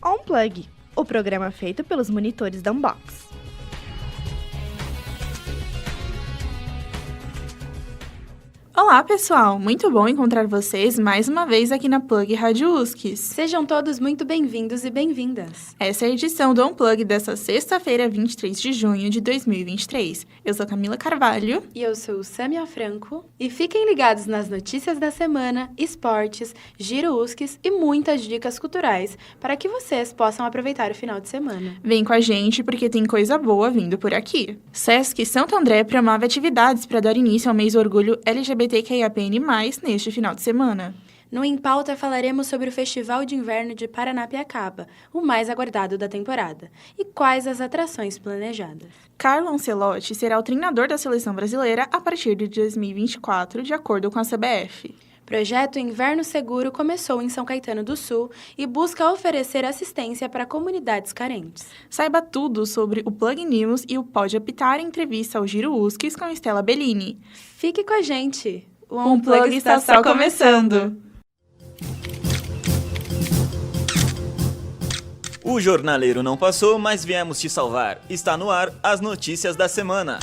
Unplug, o programa feito pelos monitores da Unbox. Olá, pessoal! Muito bom encontrar vocês mais uma vez aqui na Plug Rádio USCS. Sejam todos muito bem-vindos e bem-vindas. Essa é a edição do Unplug dessa sexta-feira, 23 de junho de 2023. Eu sou Camila Carvalho. E eu sou Sâmia Franco. E fiquem ligados nas notícias da semana, esportes, giro USCS e muitas dicas culturais para que vocês possam aproveitar o final de semana. Vem com a gente porque tem coisa boa vindo por aqui. Sesc Santo André promove atividades para dar início ao mês do orgulho LGBTQIAPN+, neste final de semana. No Em Pauta falaremos sobre o Festival de Inverno de Paranapiacaba, o mais aguardado da temporada, e quais as atrações planejadas. Carlo Ancelotti será o treinador da seleção brasileira a partir de 2024, de acordo com a CBF. Projeto Inverno Seguro começou em São Caetano do Sul e busca oferecer assistência para comunidades carentes. Saiba tudo sobre o Plug News e o Pode Apitar em entrevista ao Giro USCS com Estela Bellini. Fique com a gente! O Unplug está só começando! O jornaleiro não passou, mas viemos te salvar. Está no ar as notícias da semana.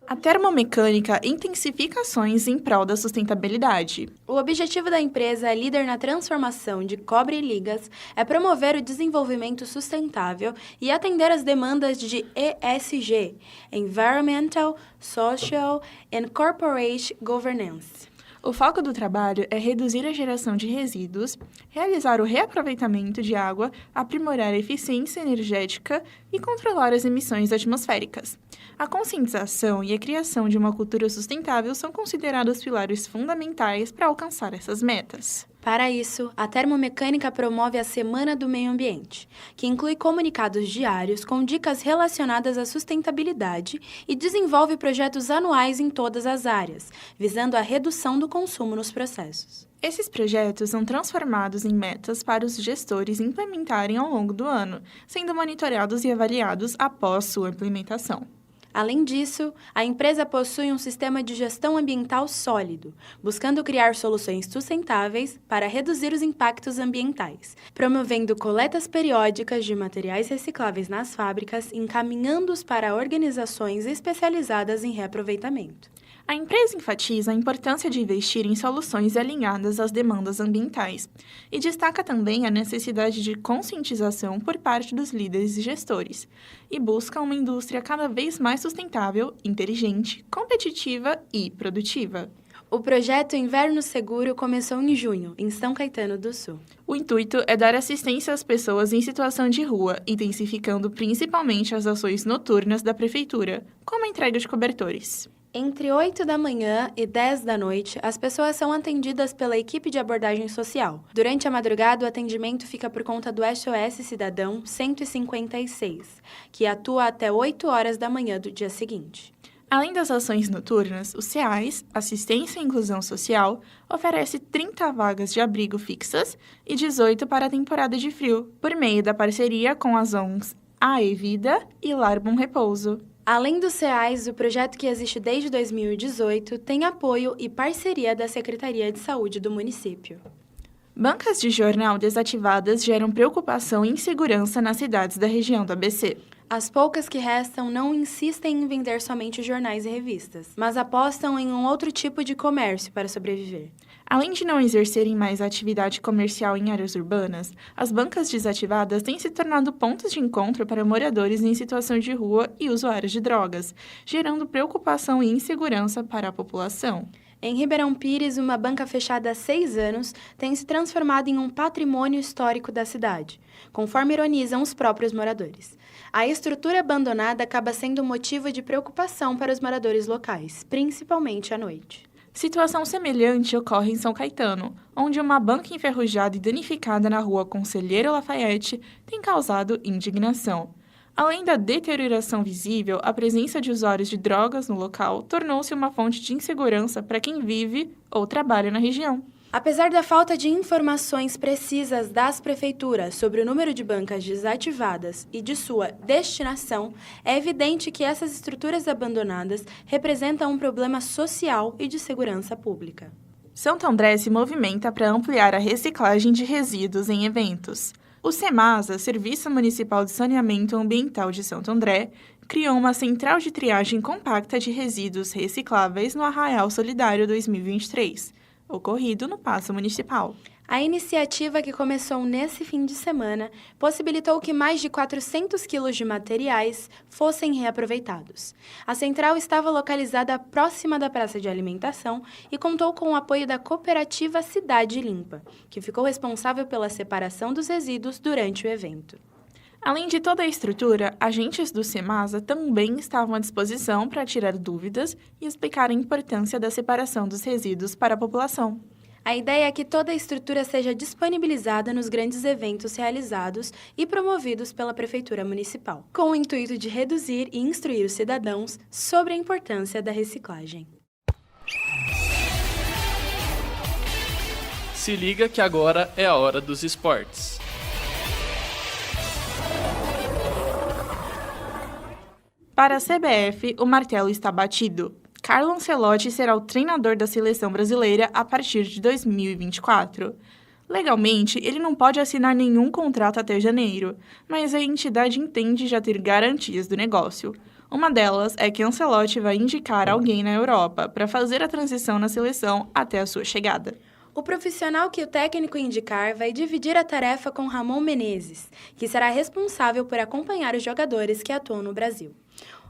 A termomecânica intensifica ações em prol da sustentabilidade. O objetivo da empresa, líder na transformação de cobre e ligas, é promover o desenvolvimento sustentável e atender às demandas de ESG, Environmental, Social and Corporate Governance. O foco do trabalho é reduzir a geração de resíduos, realizar o reaproveitamento de água, aprimorar a eficiência energética e controlar as emissões atmosféricas. A conscientização e a criação de uma cultura sustentável são considerados pilares fundamentais para alcançar essas metas. Para isso, a termomecânica promove a Semana do Meio Ambiente, que inclui comunicados diários com dicas relacionadas à sustentabilidade e desenvolve projetos anuais em todas as áreas, visando a redução do consumo nos processos. Esses projetos são transformados em metas para os gestores implementarem ao longo do ano, sendo monitorados e avaliados após sua implementação. Além disso, a empresa possui um sistema de gestão ambiental sólido, buscando criar soluções sustentáveis para reduzir os impactos ambientais, promovendo coletas periódicas de materiais recicláveis nas fábricas, encaminhando-os para organizações especializadas em reaproveitamento. A empresa enfatiza a importância de investir em soluções alinhadas às demandas ambientais e destaca também a necessidade de conscientização por parte dos líderes e gestores, e busca uma indústria cada vez mais sustentável, inteligente, competitiva e produtiva. O projeto Inverno Seguro começou em junho, em São Caetano do Sul. O intuito é dar assistência às pessoas em situação de rua, intensificando principalmente as ações noturnas da prefeitura, como a entrega de cobertores. Entre 8 da manhã e 10 da noite, as pessoas são atendidas pela equipe de abordagem social. Durante a madrugada, o atendimento fica por conta do SOS Cidadão 156, que atua até 8 horas da manhã do dia seguinte. Além das ações noturnas, o SEAS, Assistência e Inclusão Social, oferece 30 vagas de abrigo fixas e 18 para a temporada de frio, por meio da parceria com as ONGs AE Vida e Lar Bom Repouso. Além dos SEAs, o projeto, que existe desde 2018, tem apoio e parceria da Secretaria de Saúde do município. Bancas de jornal desativadas geram preocupação e insegurança nas cidades da região do ABC. As poucas que restam não insistem em vender somente jornais e revistas, mas apostam em um outro tipo de comércio para sobreviver. Além de não exercerem mais atividade comercial em áreas urbanas, as bancas desativadas têm se tornado pontos de encontro para moradores em situação de rua e usuários de drogas, gerando preocupação e insegurança para a população. Em Ribeirão Pires, uma banca fechada há 6 anos tem se transformado em um patrimônio histórico da cidade, conforme ironizam os próprios moradores. A estrutura abandonada acaba sendo motivo de preocupação para os moradores locais, principalmente à noite. Situação semelhante ocorre em São Caetano, onde uma banca enferrujada e danificada na rua Conselheiro Lafayette tem causado indignação. Além da deterioração visível, a presença de usuários de drogas no local tornou-se uma fonte de insegurança para quem vive ou trabalha na região. Apesar da falta de informações precisas das prefeituras sobre o número de bancas desativadas e de sua destinação, é evidente que essas estruturas abandonadas representam um problema social e de segurança pública. Santo André se movimenta para ampliar a reciclagem de resíduos em eventos. O SEMASA, Serviço Municipal de Saneamento Ambiental de Santo André, criou uma central de triagem compacta de resíduos recicláveis no Arraial Solidário 2023, ocorrido no Paço Municipal. A iniciativa, que começou nesse fim de semana, possibilitou que mais de 400 quilos de materiais fossem reaproveitados. A central estava localizada próxima da praça de alimentação e contou com o apoio da cooperativa Cidade Limpa, que ficou responsável pela separação dos resíduos durante o evento. Além de toda a estrutura, agentes do SEMASA também estavam à disposição para tirar dúvidas e explicar a importância da separação dos resíduos para a população. A ideia é que toda a estrutura seja disponibilizada nos grandes eventos realizados e promovidos pela Prefeitura Municipal, com o intuito de reduzir e instruir os cidadãos sobre a importância da reciclagem. Se liga que agora é a hora dos esportes. Para a CBF, o martelo está batido. Carlo Ancelotti será o treinador da seleção brasileira a partir de 2024. Legalmente, ele não pode assinar nenhum contrato até janeiro, mas a entidade entende já ter garantias do negócio. Uma delas é que Ancelotti vai indicar alguém na Europa para fazer a transição na seleção até a sua chegada. O profissional que o técnico indicar vai dividir a tarefa com Ramon Menezes, que será responsável por acompanhar os jogadores que atuam no Brasil.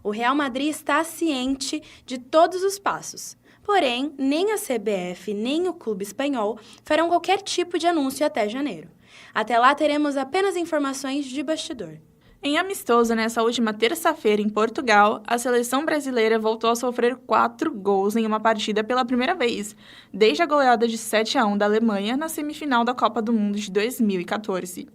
O Real Madrid está ciente de todos os passos. Porém, nem a CBF nem o clube espanhol farão qualquer tipo de anúncio até janeiro. Até lá, teremos apenas informações de bastidor. Em amistoso, nessa última terça-feira em Portugal, a seleção brasileira voltou a sofrer 4 gols em uma partida pela primeira vez, desde a goleada de 7-1 da Alemanha na semifinal da Copa do Mundo de 2014.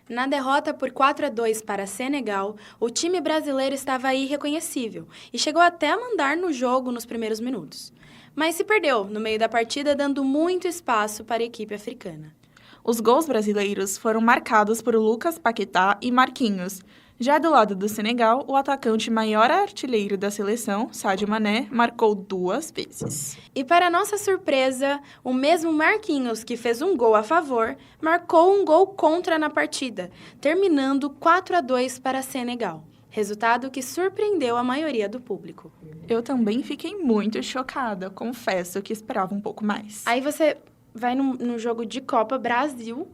Na derrota por 4-2 para Senegal, o time brasileiro estava irreconhecível e chegou até a mandar no jogo nos primeiros minutos. Mas se perdeu no meio da partida, dando muito espaço para a equipe africana. Os gols brasileiros foram marcados por Lucas Paquetá e Marquinhos. Já do lado do Senegal, o atacante maior artilheiro da seleção, Sadio Mané, marcou 2 vezes. E para nossa surpresa, o mesmo Marquinhos, que fez um gol a favor, marcou um gol contra na partida, terminando 4-2 para Senegal. Resultado que surpreendeu a maioria do público. Eu também fiquei muito chocada, confesso que esperava um pouco mais. Aí você vai no jogo de Copa Brasil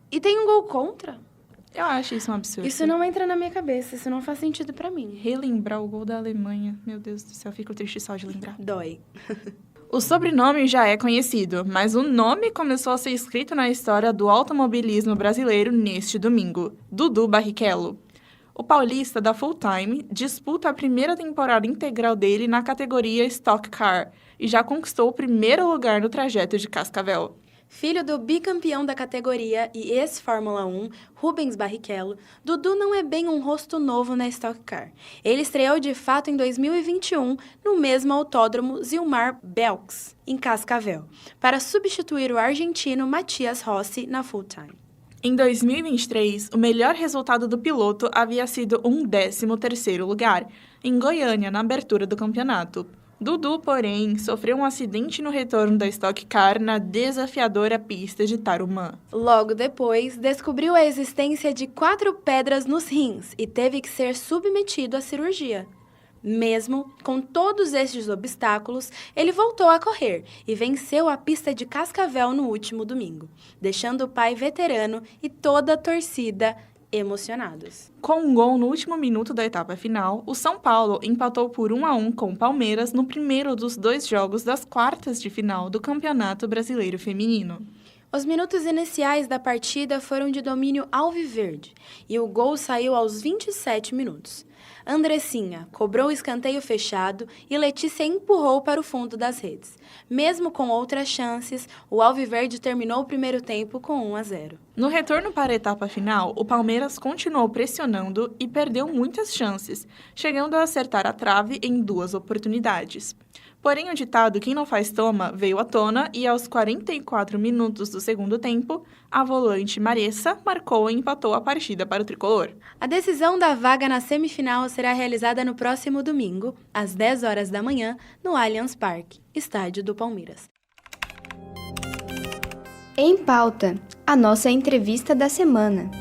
e tem um gol contra? Eu acho isso um absurdo. Isso não entra na minha cabeça, isso não faz sentido pra mim. Relembrar o gol da Alemanha, meu Deus do céu, fico triste só de lembrar. Dói. O sobrenome já é conhecido, mas o nome começou a ser escrito na história do automobilismo brasileiro neste domingo, Dudu Barrichello. O paulista da Full Time disputa a primeira temporada integral dele na categoria Stock Car e já conquistou o primeiro lugar no trajeto de Cascavel. Filho do bicampeão da categoria e ex-Fórmula 1, Rubens Barrichello, Dudu não é bem um rosto novo na Stock Car. Ele estreou de fato em 2021 no mesmo autódromo Zilmar Belks, em Cascavel, para substituir o argentino Matias Rossi na Full Time. Em 2023, o melhor resultado do piloto havia sido um 13º lugar, em Goiânia, na abertura do campeonato. Dudu, porém, sofreu um acidente no retorno da Stock Car na desafiadora pista de Tarumã. Logo depois, descobriu a existência de 4 pedras nos rins e teve que ser submetido à cirurgia. Mesmo com todos estes obstáculos, ele voltou a correr e venceu a pista de Cascavel no último domingo, deixando o pai veterano e toda a torcida emocionados. Com um gol no último minuto da etapa final, o São Paulo empatou por 1-1 com o Palmeiras no primeiro dos 2 jogos das quartas de final do Campeonato Brasileiro Feminino. Os minutos iniciais da partida foram de domínio alviverde e o gol saiu aos 27 minutos. Andressinha cobrou o escanteio fechado e Letícia empurrou para o fundo das redes. Mesmo com outras chances, o alviverde terminou o primeiro tempo com 1-0. No retorno para a etapa final, o Palmeiras continuou pressionando e perdeu muitas chances, chegando a acertar a trave em 2 oportunidades. Porém, o ditado "quem não faz toma" veio à tona e, aos 44 minutos do segundo tempo, a volante Maressa marcou e empatou a partida para o tricolor. A decisão da vaga na semifinal será realizada no próximo domingo, às 10 horas da manhã, no Allianz Parque, estádio do Palmeiras. Em Pauta, a nossa entrevista da semana.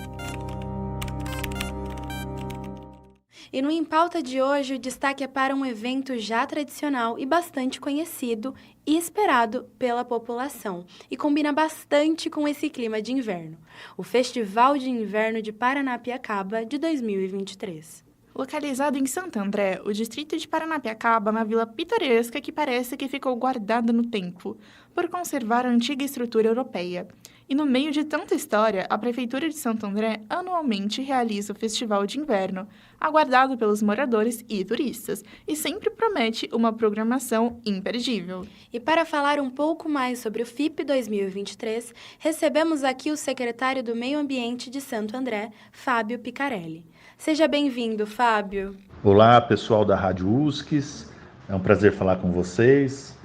E no Em Pauta de hoje, o destaque é para um evento já tradicional e bastante conhecido e esperado pela população, e combina bastante com esse clima de inverno, o Festival de Inverno de Paranapiacaba de 2023. Localizado em Santo André, o distrito de Paranapiacaba é uma vila pitoresca que parece que ficou guardada no tempo, por conservar a antiga estrutura europeia. E no meio de tanta história, a Prefeitura de Santo André anualmente realiza o Festival de Inverno, aguardado pelos moradores e turistas, e sempre promete uma programação imperdível. E para falar um pouco mais sobre o FIP 2023, recebemos aqui o secretário do Meio Ambiente de Santo André, Fábio Picarelli. Seja bem-vindo, Fábio. Olá, pessoal da Rádio USCS, é um prazer falar com vocês.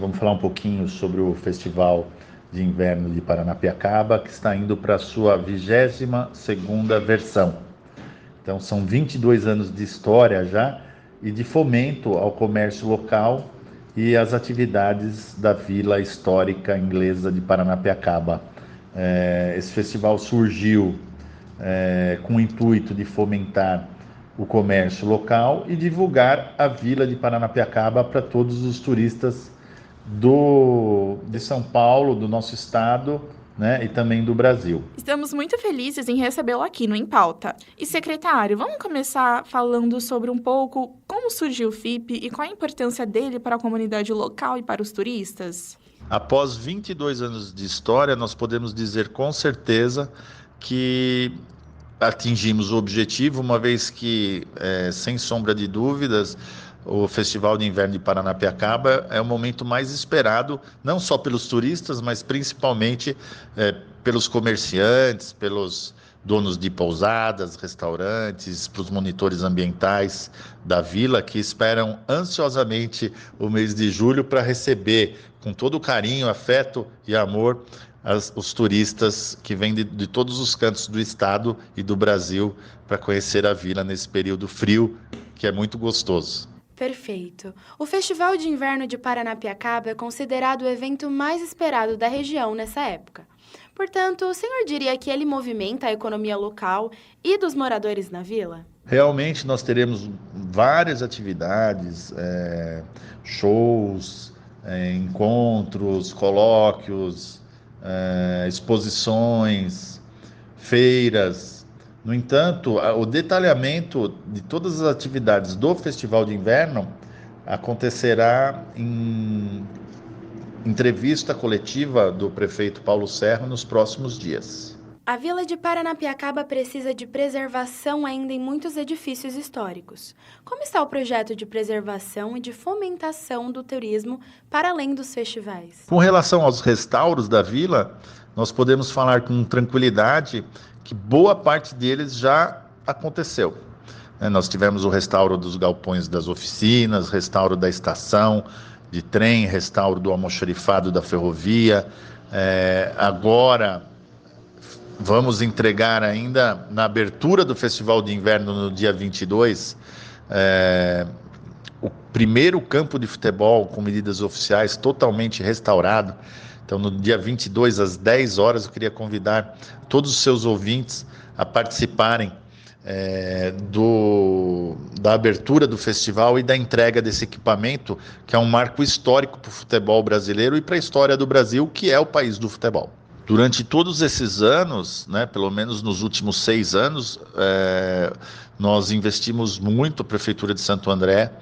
Vamos falar um pouquinho sobre o Festival de Inverno de Paranapiacaba, que está indo para a sua 22ª versão. Então, são 22 anos de história já e de fomento ao comércio local e às atividades da Vila Histórica Inglesa de Paranapiacaba. Esse festival surgiu com o intuito de fomentar o comércio local e divulgar a Vila de Paranapiacaba para todos os turistas de São Paulo, do nosso estado, né, e também do Brasil. Estamos muito felizes em recebê-lo aqui no Em Pauta. E, secretário, vamos começar falando sobre um pouco como surgiu o FIP e qual a importância dele para a comunidade local e para os turistas? Após 22 anos de história, nós podemos dizer com certeza que atingimos o objetivo, uma vez que, sem sombra de dúvidas, o Festival de Inverno de Paranapiacaba é o momento mais esperado, não só pelos turistas, mas principalmente pelos comerciantes, pelos donos de pousadas, restaurantes, para os monitores ambientais da vila, que esperam ansiosamente o mês de julho para receber com todo o carinho, afeto e amor os turistas que vêm de todos os cantos do estado e do Brasil para conhecer a vila nesse período frio, que é muito gostoso. Perfeito. O Festival de Inverno de Paranapiacaba é considerado o evento mais esperado da região nessa época. Portanto, o senhor diria que ele movimenta a economia local e dos moradores na vila? Realmente nós teremos várias atividades, shows, encontros, colóquios, exposições, feiras. No entanto, o detalhamento de todas as atividades do Festival de Inverno acontecerá em entrevista coletiva do prefeito Paulo Serra nos próximos dias. A vila de Paranapiacaba precisa de preservação ainda em muitos edifícios históricos. Como está o projeto de preservação e de fomentação do turismo para além dos festivais? Com relação aos restauros da vila, nós podemos falar com tranquilidade que boa parte deles já aconteceu. Nós tivemos o restauro dos galpões das oficinas, restauro da estação de trem, restauro do almoxarifado da ferrovia. Agora vamos entregar ainda na abertura do Festival de Inverno no dia 22, o primeiro campo de futebol com medidas oficiais totalmente restaurado. Então, no dia 22, às 10 horas, eu queria convidar todos os seus ouvintes a participarem da abertura do festival e da entrega desse equipamento, que é um marco histórico para o futebol brasileiro e para a história do Brasil, que é o país do futebol. Durante todos esses anos, pelo menos nos últimos 6 anos, nós investimos muito, a Prefeitura de Santo André,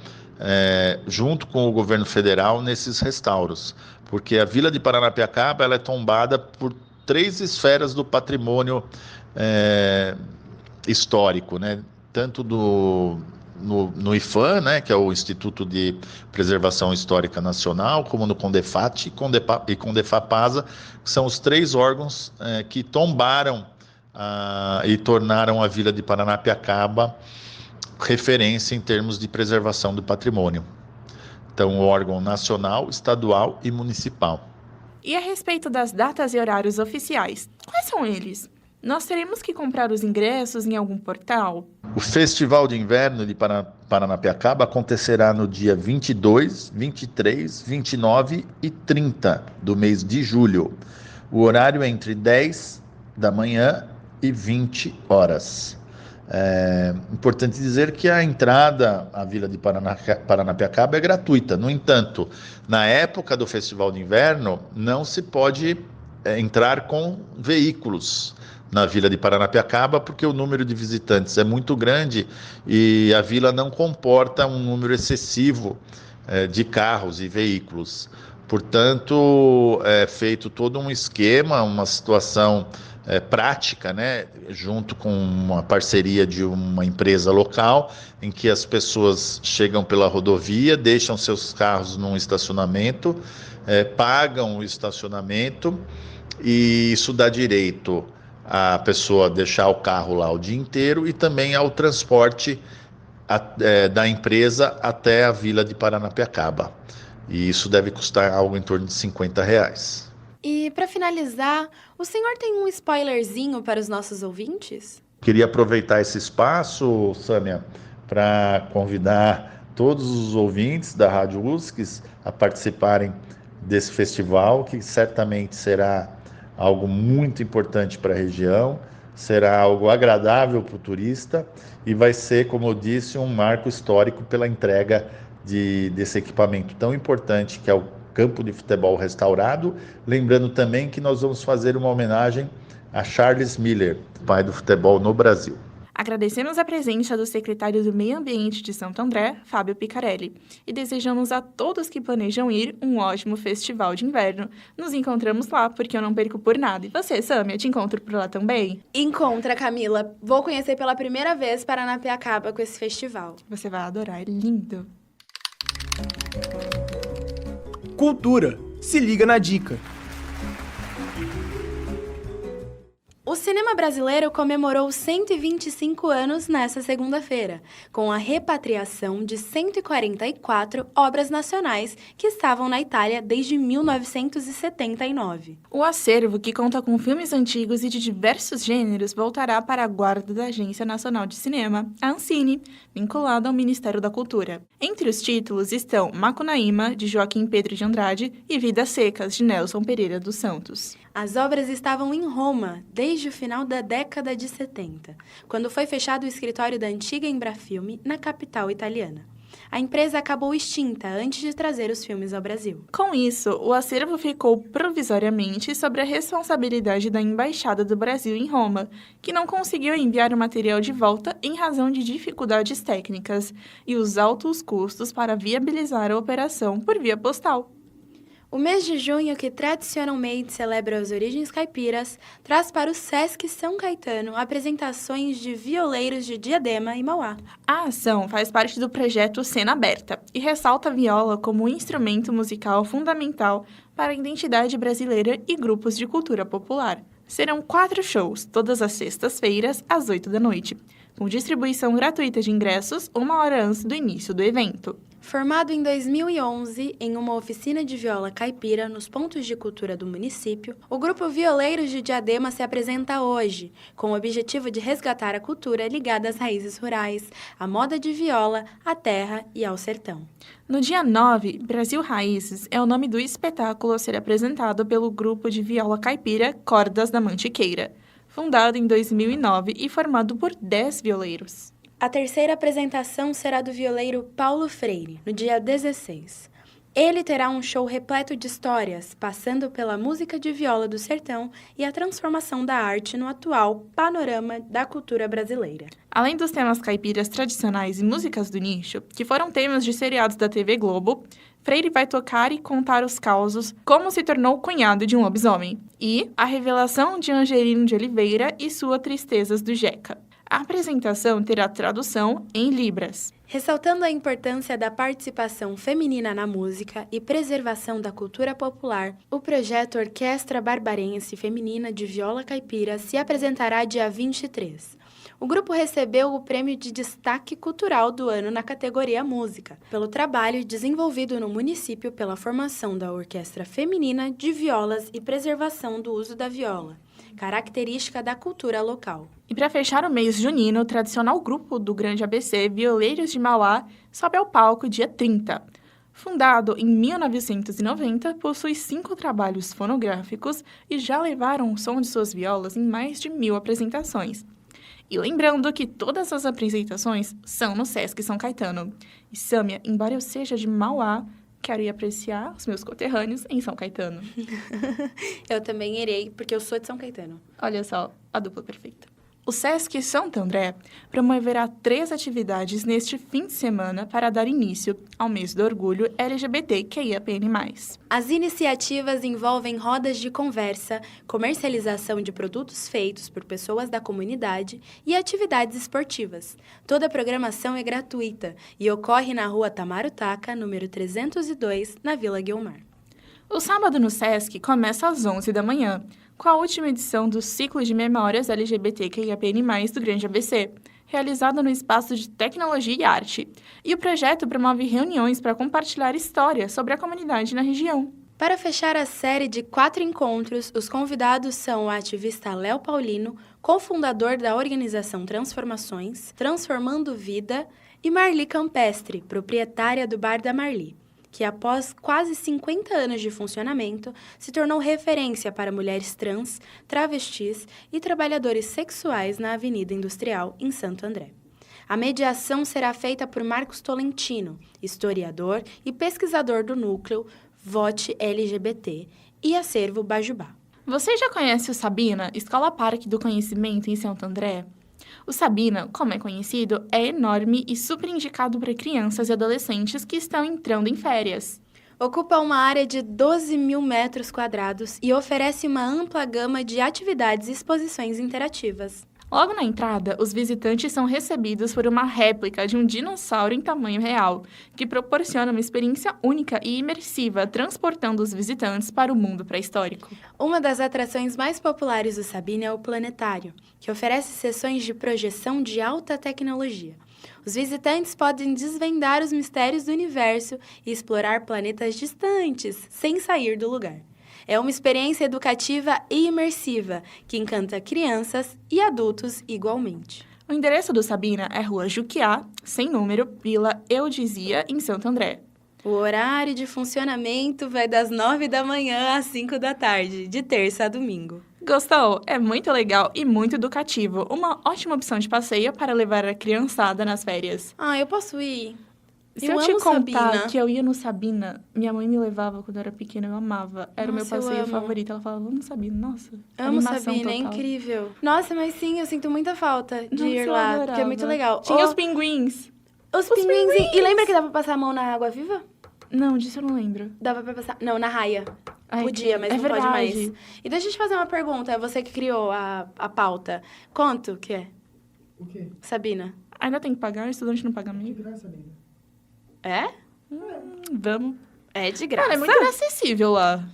junto com o governo federal, nesses restauros, porque a Vila de Paranapiacaba ela é tombada por 3 esferas do patrimônio histórico, tanto no IPHAN, que é o Instituto de Preservação Histórica Nacional, como no CONDEFAT e CONDEFAPASA, que são os 3 órgãos que tombaram e tornaram a Vila de Paranapiacaba referência em termos de preservação do patrimônio. Então, o órgão nacional, estadual e municipal. E a respeito das datas e horários oficiais, quais são eles? Nós teremos que comprar os ingressos em algum portal? O Festival de Inverno de Paranapiacaba acontecerá no dia 22, 23, 29 e 30 do mês de julho. O horário é entre 10 da manhã e 20 horas. É importante dizer que a entrada à Vila de Paranapiacaba é gratuita. No entanto, na época do Festival de Inverno, não se pode entrar com veículos na Vila de Paranapiacaba, porque o número de visitantes é muito grande e a vila não comporta um número excessivo de carros e veículos. Portanto, é feito todo um esquema, uma situação prática, né, junto com uma parceria de uma empresa local, em que as pessoas chegam pela rodovia, deixam seus carros num estacionamento, pagam o estacionamento, e isso dá direito à pessoa deixar o carro lá o dia inteiro e também ao transporte da empresa até a Vila de Paranapiacaba. E isso deve custar algo em torno de R$50. E, para finalizar, o senhor tem um spoilerzinho para os nossos ouvintes? Queria aproveitar esse espaço, Sâmia, para convidar todos os ouvintes da Rádio USCS a participarem desse festival, que certamente será algo muito importante para a região, será algo agradável para o turista e vai ser, como eu disse, um marco histórico pela entrega desse equipamento tão importante que é o campo de futebol restaurado. Lembrando também que nós vamos fazer uma homenagem a Charles Miller, pai do futebol no Brasil. Agradecemos a presença do secretário do Meio Ambiente de Santo André, Fábio Picarelli, e desejamos a todos que planejam ir um ótimo festival de inverno. Nos encontramos lá, porque eu não perco por nada. E você, Sâmia, te encontro por lá também? Encontra, Camila. Vou conhecer pela primeira vez Paranapiacaba com esse festival. Você vai adorar, é lindo. Cultura. Se liga na dica. O cinema brasileiro comemorou 125 anos nesta segunda-feira, com a repatriação de 144 obras nacionais que estavam na Itália desde 1979. O acervo, que conta com filmes antigos e de diversos gêneros, voltará para a guarda da Agência Nacional de Cinema, a Ancine, vinculada ao Ministério da Cultura. Entre os títulos estão Macunaíma, de Joaquim Pedro de Andrade, e Vidas Secas, de Nelson Pereira dos Santos. As obras estavam em Roma desde o final da década de 70, quando foi fechado o escritório da antiga Embrafilme na capital italiana. A empresa acabou extinta antes de trazer os filmes ao Brasil. Com isso, o acervo ficou provisoriamente sob a responsabilidade da Embaixada do Brasil em Roma, que não conseguiu enviar o material de volta em razão de dificuldades técnicas e os altos custos para viabilizar a operação por via postal. O mês de junho, que tradicionalmente celebra as origens caipiras, traz para o Sesc São Caetano apresentações de violeiros de Diadema e Mauá. A ação faz parte do projeto Cena Aberta e ressalta a viola como um instrumento musical fundamental para a identidade brasileira e grupos de cultura popular. Serão 4 shows, todas as sextas-feiras, às 8 da noite, com distribuição gratuita de ingressos 1 hora antes do início do evento. Formado em 2011 em uma oficina de viola caipira nos pontos de cultura do município, o grupo Violeiros de Diadema se apresenta hoje, com o objetivo de resgatar a cultura ligada às raízes rurais, à moda de viola, à terra e ao sertão. No dia 9, Brasil Raízes é o nome do espetáculo a ser apresentado pelo grupo de viola caipira Cordas da Mantiqueira, fundado em 2009 e formado por 10 violeiros. A terceira apresentação será do violeiro Paulo Freire, no dia 16. Ele terá um show repleto de histórias, passando pela música de viola do sertão e a transformação da arte no atual panorama da cultura brasileira. Além dos temas caipiras tradicionais e músicas do nicho, que foram temas de seriados da TV Globo, Freire vai tocar e contar os causos como se tornou o cunhado de um lobisomem e a revelação de Angelino de Oliveira e sua Tristezas do Jeca. A apresentação terá tradução em Libras. Ressaltando a importância da participação feminina na música e preservação da cultura popular, o projeto Orquestra Barbarense Feminina de Viola Caipira se apresentará dia 23. O grupo recebeu o Prêmio de Destaque Cultural do ano na categoria Música, pelo trabalho desenvolvido no município pela formação da Orquestra Feminina de Violas e preservação do uso da viola, característica da cultura local. E para fechar o mês junino, o tradicional grupo do Grande ABC, Violeiros de Mauá, sobe ao palco dia 30. Fundado em 1990, possui 5 trabalhos fonográficos e já levaram o som de suas violas em mais de 1.000 apresentações. E lembrando que todas as apresentações são no Sesc São Caetano. E Sâmia, embora eu seja de Mauá, quero ir apreciar os meus conterrâneos em São Caetano. Eu também irei, porque eu sou de São Caetano. Olha só, a dupla perfeita. O Sesc Santo André promoverá 3 atividades neste fim de semana para dar início ao mês do orgulho LGBTQIAPN+. As iniciativas envolvem rodas de conversa, comercialização de produtos feitos por pessoas da comunidade e atividades esportivas. Toda a programação é gratuita e ocorre na Rua Tamaro Taca, número 302, na Vila Guiomar. O sábado no Sesc começa às 11 da manhã, com a última edição do Ciclo de Memórias LGBTQIAPN+, do Grande ABC, realizado no Espaço de Tecnologia e Arte. E o projeto promove reuniões para compartilhar histórias sobre a comunidade na região. Para fechar a série de 4 encontros, os convidados são o ativista Léo Paulino, cofundador da organização Transformações, Transformando Vida, e Marli Campestre, proprietária do Bar da Marli, que após quase 50 anos de funcionamento, se tornou referência para mulheres trans, travestis e trabalhadores sexuais na Avenida Industrial, em Santo André. A mediação será feita por Marcos Tolentino, historiador e pesquisador do núcleo Vote LGBT e Acervo Bajubá. Você já conhece o Sabina, Escola Parque do Conhecimento em Santo André? O Sabina, como é conhecido, é enorme e super indicado para crianças e adolescentes que estão entrando em férias. Ocupa uma área de 12.000 metros quadrados e oferece uma ampla gama de atividades e exposições interativas. Logo na entrada, os visitantes são recebidos por uma réplica de um dinossauro em tamanho real, que proporciona uma experiência única e imersiva, transportando os visitantes para o mundo pré-histórico. Uma das atrações mais populares do Sabina é o Planetário, que oferece sessões de projeção de alta tecnologia. Os visitantes podem desvendar os mistérios do universo e explorar planetas distantes, sem sair do lugar. É uma experiência educativa e imersiva, que encanta crianças e adultos igualmente. O endereço do Sabina é Rua Juquiá, sem número, Vila Eudizia, em Santo André. O horário de funcionamento vai das 9 da manhã às 5 da tarde, de terça a domingo. Gostou? É muito legal e muito educativo. Uma ótima opção de passeio para levar a criançada nas férias. Ah, eu posso ir? Se eu te contar que eu ia no Sabina, minha mãe me levava quando eu era pequena, eu amava. Era o meu passeio favorito. Ela falava, vamos no Sabina. Nossa, amo animação Sabina, total. É incrível. Nossa, mas sim, eu sinto muita falta de ir lá, adorava. porque é muito legal. Tinha os pinguins. Os pinguins. E lembra que dava pra passar a mão na água viva? Não, disso eu não lembro. Dava pra passar... Não, na raia. Ai, Podia, mas é não verdade. pode mais. E deixa eu te fazer uma pergunta, é você que criou a pauta. Quanto que é? O quê? É Sabina. Ainda tem que pagar? O estudante não paga meio? É? Vamos. É de graça. Cara, é muito inacessível lá.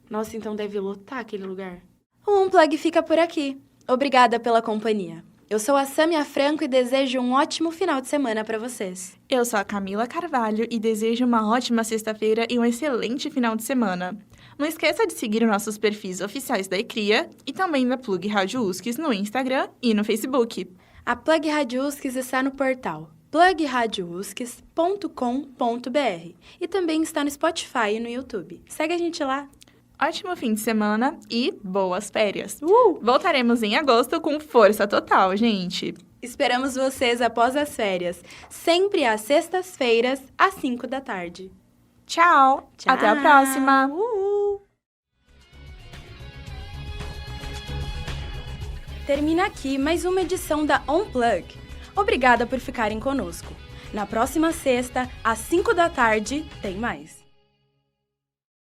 Nossa, então deve lotar aquele lugar. O Unplug fica por aqui. Obrigada pela companhia. Eu sou a Sâmia Franco e desejo um ótimo final de semana para vocês. Eu sou a Camila Carvalho e desejo uma ótima sexta-feira e um excelente final de semana. Não esqueça de seguir os nossos perfis oficiais da ECRIA e também da Plug Rádio USCS no Instagram e no Facebook. A Plug Rádio USCS está no portal plugradiouscs.com.br e também está no Spotify e no YouTube. Segue a gente lá. Ótimo fim de semana e boas férias. Voltaremos em agosto com força total, gente. Esperamos vocês após as férias, sempre às sextas-feiras, às 5 da tarde. Tchau. Tchau. Até a próxima. Termina aqui mais uma edição da Unplug. Obrigada por ficarem conosco. Na próxima sexta, às 5 da tarde, tem mais.